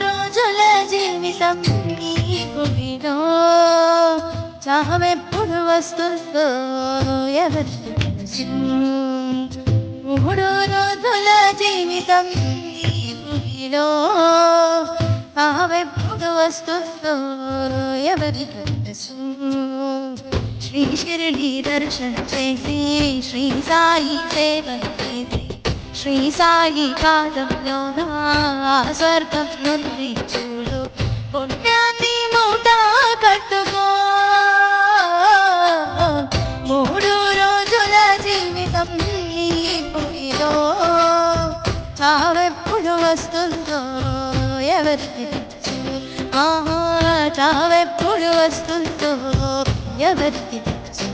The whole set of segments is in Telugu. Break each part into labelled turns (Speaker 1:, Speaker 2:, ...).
Speaker 1: రోజుల జీవితం ఈ భూమిలో చావెప్పుడు వస్తుందో ఎవరికి తెలుసు. 3 రోజుల జీవితం ఈ భూమిలో చావెప్పుడు వస్తుందో ఎవరికి తెలుసు. శ్రీ షిరిడి దర్శనం చేసి శ్రీ సాయి సేవ చేసి శ్రీ సాయి పాదంలో స్వర్గం నుండి చూడు పుణ్యాన్ని మూట కట్టుకో. 3 రోజుల జీవితం ఈ భూమిలో చావెప్పుడు వస్తుందో ఎవరికి తెలుసు. చావెప్పుడు వస్తుందో ఎవరికి తెలుసు.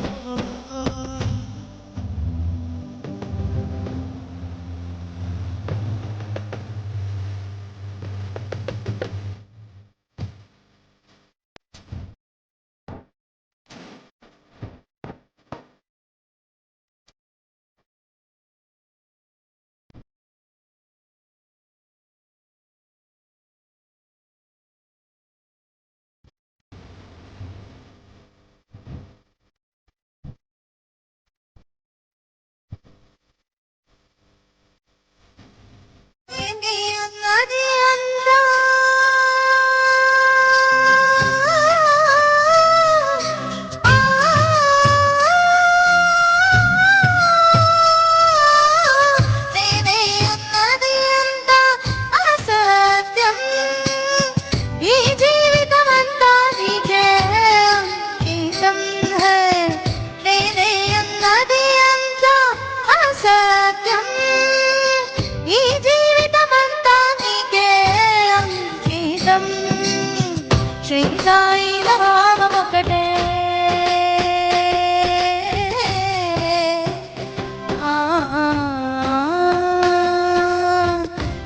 Speaker 1: శ్రీ సాయి నామమొకటే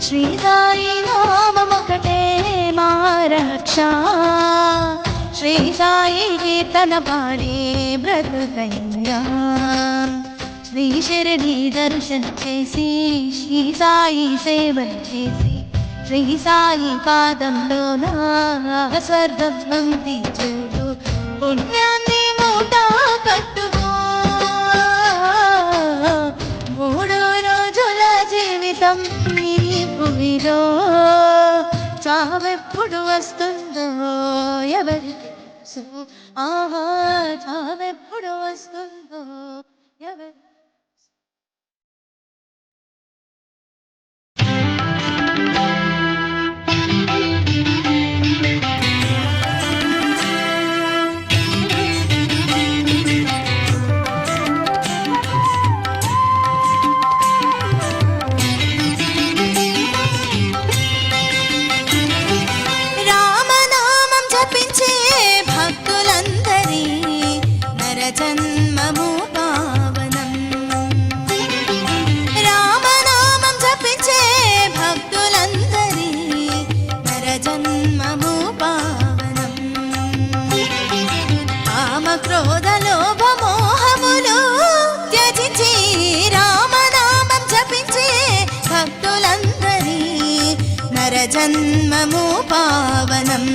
Speaker 1: శ్రీ సాయి నామమొకటే మా రక్ష. శ్రీ సాయి కీర్తన పాడే బ్రతుకయ్యా. శ్రీ షిరిడి దర్శనం చేసి శ్రీ సాయి సేవలు చేసి శ్రీ సాయి పాదంలో స్వర్గం నుండి చూడు పుణ్యాన్ని మూట కట్టుకో. 3 రోజుల జీవితం ఈ భూమిలో చావెప్పుడు వస్తుందో ఎవరికి తెలుసు. చావెప్పుడు వస్తుందో ఎవరికి.
Speaker 2: జన్మము పావనం రామనామం జపించే భక్తులందరి నరజన్మము పావనం. కామ క్రోధ లోభ మోహములు త్యజించి రామనామం జపించే భక్తులందరి నరజన్మము పావనం.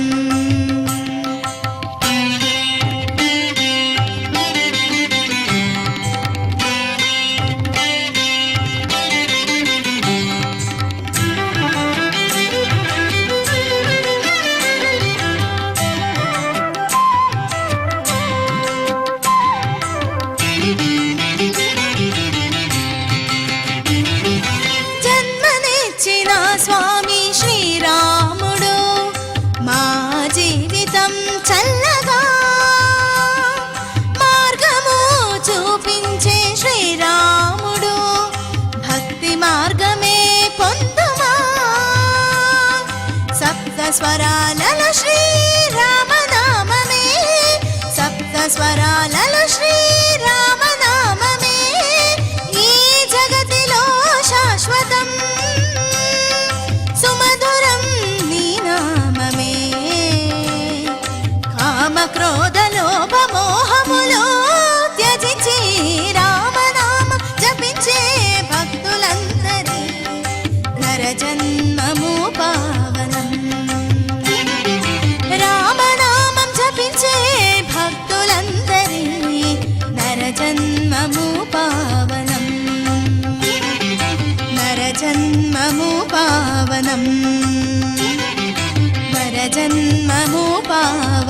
Speaker 2: స్వరాలలో శ్రీరామనామమే సప్త స్వరాలలో శ్రీరామనామమే ఈ జగతిలో శాశ్వతం సుమధురం నీ నామమే కామ క్రోధ లోభ మోహములు త్యజించి రామనామం జపించే భక్తులందరి నరజన్మము పావనం రామనామం జపించే భక్తులందరి నరజన్మము పావనం నరజన్మము పావనం నరజన్మము పావనం